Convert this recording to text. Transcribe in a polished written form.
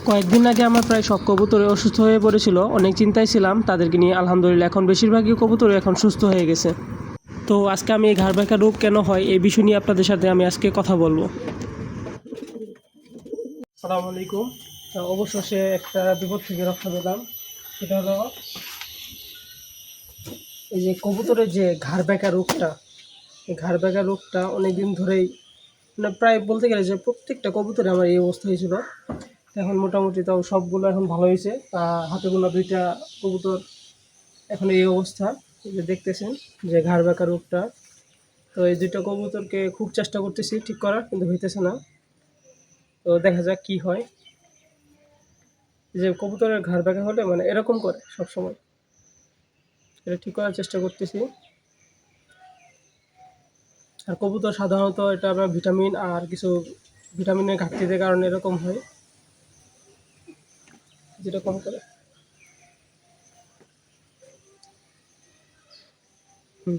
কয়েকদিন আগে আমার প্রায় সব কবুতর অসুস্থ হয়ে পড়েছিল, অনেক চিন্তায় ছিলাম তাদেরকে নিয়ে। আলহামদুলিল্লাহ এখন বেশিরভাগই কবুতর এখন সুস্থ হয়ে গেছে। তো আজকে আমি এই ঘাড় ব্যাকা রোগ কেন হয় এই বিষয় নিয়ে আপনাদের সাথে আমি আজকে কথা বলবো। আসসালামু আলাইকুম। অবশেষে একটা বিপদ থেকে রক্ষা পেলাম। সেটা হলো এই যে কবুতরের যে ঘাড় ব্যাকা রোগটা, এই ঘাড় ব্যাকা রোগটা অনেকদিন ধরেই, মানে প্রায় বলতে গেলে যে প্রত্যেকটা কবুতরে আমার এই অবস্থা হয়েছিল। এখন মোটামুটি তাও সবগুলো এখন ভালো হয়েছে। হাতে গোনা 2টা কবুতর এখন এই অবস্থা, এই যে দেখতেছেন যে ঘাড় ব্যাকা রোগটা। তো এই 2টা কবুতরকে খুব চেষ্টা করতেছি ঠিক করার, কিন্তু হইতেছে না। তো দেখা যাক কি হয়। এই যে কবুতরের ঘাড় ব্যাকা হলে মানে এরকম করে সবসময়, এটা ঠিক করার চেষ্টা করতেছি। আর কবুতর সাধারণত এটা আপনার ভিটামিন আর কিছু ভিটামিনের ঘাটতির কারণে এরকম হয়, যেটা কম করে। হুম।